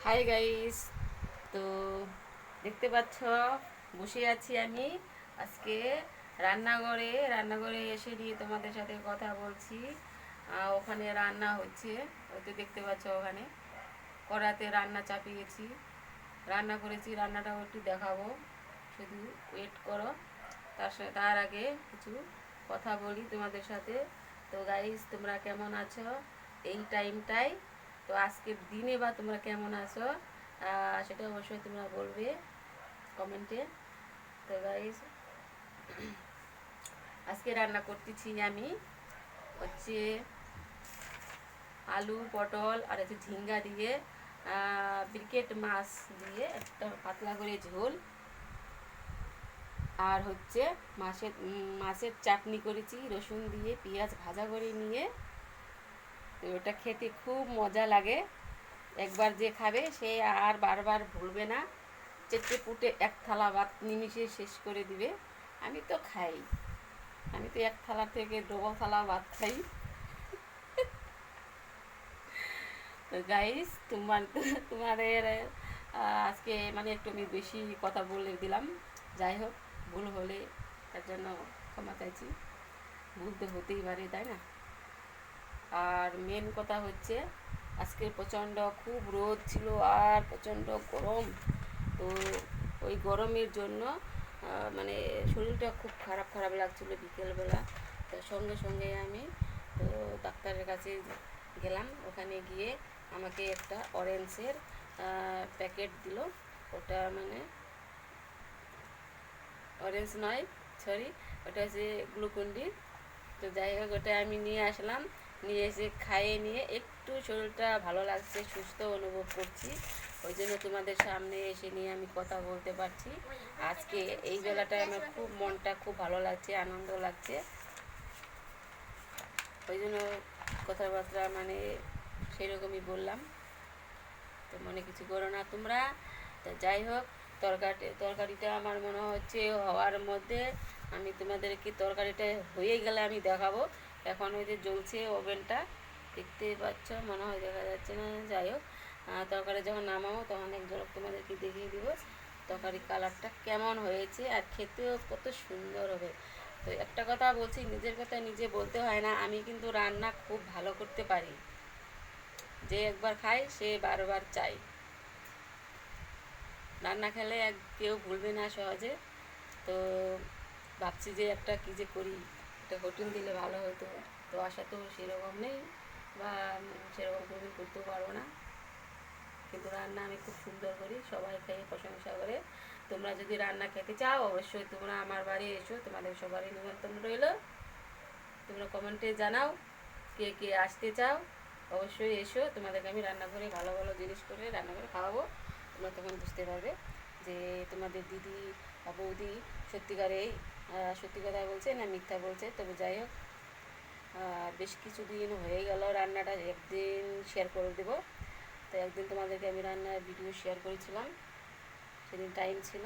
Hi guys. তো দেখতে পাচ্ছ বসে আছি আমি আজকে রান্নাঘরে এসে নিয়ে তোমাদের সাথে কথা বলছি। ওখানে রান্না হচ্ছে, ওই তো দেখতে পাচ্ছ ওখানে কড়াতে রান্না চাপিয়েছি, রান্না করেছি, রান্নাটাও একটু দেখাবো, শুধু ওয়েট করো। তার আগে কিছু কথা বলি তোমাদের সাথে। তো গাইস, তোমরা কেমন আছো এই টাইমটায়? তো আজকের দিনে বা তোমরা কেমন আছো সেটা অবশ্যই তোমরা বলবে কমেন্টে। তো গাইস, আজকে রান্না করতেছি আমি হচ্ছে আলু পটল আর হচ্ছে ঝিঙ্গা দিয়ে ব্রিকেট মাছ দিয়ে একটা পাতলা করে ঝোল, আর হচ্ছে মাছের চাটনি করেছি রসুন দিয়ে পেঁয়াজ ভাজা করে নিয়ে। তো ওটা খেতে খুব মজা লাগে, একবার যে খাবে সে আর বারবার ভুলবে না, চেটে পুটে এক থালা ভাত নিমিশে শেষ করে দিবে। আমি তো খাই, আমি তো এক থালা থেকে ডবল থালা ভাত খাই। তো গাইস, তোমাদের আজকে মানে একটু আমি বেশি কথা বলে দিলাম, যাই হোক, ভুল হলে তার জন্য ক্ষমা চাইছি, ভুল তো হতেই পারে, তাই না? আর মেন কথা হচ্ছে আজকে প্রচণ্ড খুব রোদ ছিল আর প্রচণ্ড গরম। তো ওই গরমের জন্য মানে শরীরটা খুব খারাপ খারাপ লাগছিলো বিকেলবেলা। তো সঙ্গে সঙ্গে আমি তো ডাক্তারের কাছে গেলাম, ওখানে গিয়ে আমাকে একটা অরেঞ্জের প্যাকেট দিল। ওটা মানে অরেঞ্জ নয়, সরি, ওটা হচ্ছে গ্লুকন্ডি। তো যাই হোক, ওটা আমি নিয়ে আসলাম, নিয়ে এসে খাইয়ে নিয়ে একটু শরীরটা ভালো লাগছে, সুস্থ অনুভব করছি। ওই জন্য তোমাদের সামনে এসে নিয়ে আমি কথা বলতে পারছি। আজকে এই বেলাটায় আমার খুব মনটা খুব ভালো লাগছে, আনন্দ লাগছে, ওই জন্য কথাবার্তা মানে সেরকমই বললাম। তো মনে কিছু করো না তোমরা। তো যাই হোক, তরকারিটা আমার মনে হচ্ছে হওয়ার মধ্যে, আমি তোমাদেরকে তরকারিটা হয়ে গেলে আমি দেখাবো। এখন ওই যে জ্বলছে ওভেনটা, দেখতে পাচ্ছ, মনে হয় দেখা যাচ্ছে না, যাই হোক, তরকারি যখন নামাবো তখন এক ঝলক তোমাদেরকে দেখিয়ে দিব তরকারি কালারটা কেমন হয়েছে, আর খেতেও কত সুন্দর হবে। তো একটা কথা বলছি, নিজের কথা নিজে বলতে হয় না, আমি কিন্তু রান্না খুব ভালো করতে পারি, যে একবার খায় সে বারবার চাই। রান্না খেলে কেউ ভুলবে না সহজে। তো ভাবছি যে একটা কী যে করি, একটা হোটেল দিলে ভালো হতো। তো আশা তো সেরকম নেই, বা সেরকম কোনো করতেও পারবো না, কিন্তু রান্না আমি খুব সুন্দর করি, সবাই খেয়ে প্রশংসা করে। তোমরা যদি রান্না খেতে চাও অবশ্যই তোমরা আমার বাড়ি এসো, তোমাদের সবারই নিমন্ত্রণ রইল। তোমরা কমেন্টে জানাও কে কে আসতে চাও, অবশ্যই এসো, তোমাদেরকে আমি রান্না করে ভালো ভালো জিনিস করে রান্না করে খাওয়াবো। তোমরা তখন বুঝতে পারবে যে তোমাদের দিদি বা বৌদি সত্যিকারেই সত্যি কথা বলছে না মিথ্যা বলছে। তবে যাই হোক, বেশ কিছুদিন হয়ে গেল রান্নাটা, একদিন শেয়ার করে দেবো। তো একদিন তোমাদেরকে আমি রান্নার ভিডিও শেয়ার করেছিলাম, সেদিন টাইম ছিল।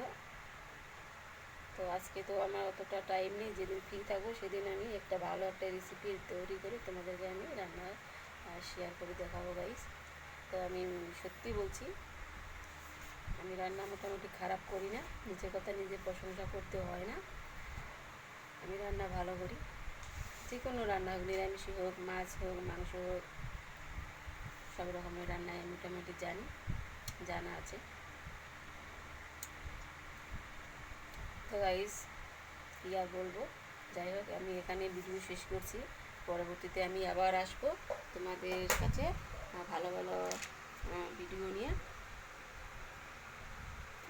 তো আজকে তো আমার অতটা টাইম নেই, যেদিন ফ্রি থাকবো সেদিন আমি একটা ভালো একটা রেসিপি তৈরি করে তোমাদেরকে আমি রান্না শেয়ার করে দেখাবো গাইস। তো আমি সত্যি বলছি, আমি রান্না মোটামুটি খারাপ করি না, নিজের কথা নিজে প্রশংসা করতে হয় না, আমি রান্না ভালো করি। যে কোনো রান্না হোক, নিরামিষ হোক, মাছ হোক, মাংস হোক, সব রকমের রান্নায় মোটামুটি জানা আছে। তো গাইস, কী আর বলবো, যাই হোক, আমি এখানে ভিডিও শেষ করছি। পরবর্তীতে আমি আবার আসবো তোমাদের কাছে ভালো ভালো ভিডিও নিয়ে।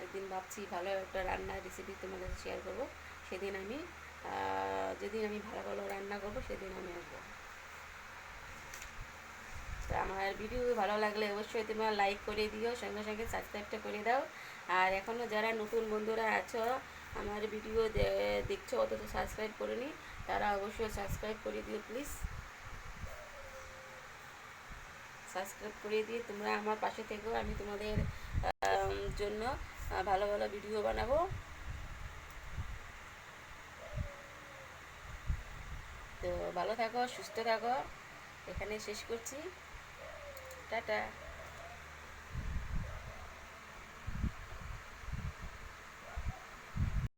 একদিন ভাবছি ভালো একটা রান্নার রেসিপি তোমাদের শেয়ার করব, সেদিন আমি যেদিন আমি ভালো ভালো রান্না করব সেদিন আমি আসবো। তো আমার ভিডিও ভালো লাগলে অবশ্যই তোমরা লাইক করে দিও, সঙ্গে সঙ্গে সাবস্ক্রাইবটা করে দাও। আর এখনও যারা নতুন বন্ধুরা আছো আমার ভিডিও দেখছো অথচ সাবস্ক্রাইব করেনি, তারা অবশ্যই সাবস্ক্রাইব করে দিও প্লিজ। সাবস্ক্রাইব করে দিয়ে তোমরা আমার পাশে থেকেও, আমি তোমাদের জন্য ভালো ভালো ভিডিও বানাবো। তো ভালো থাকো, সুস্থ থাকো, এখানে শেষ করছি, টাটা।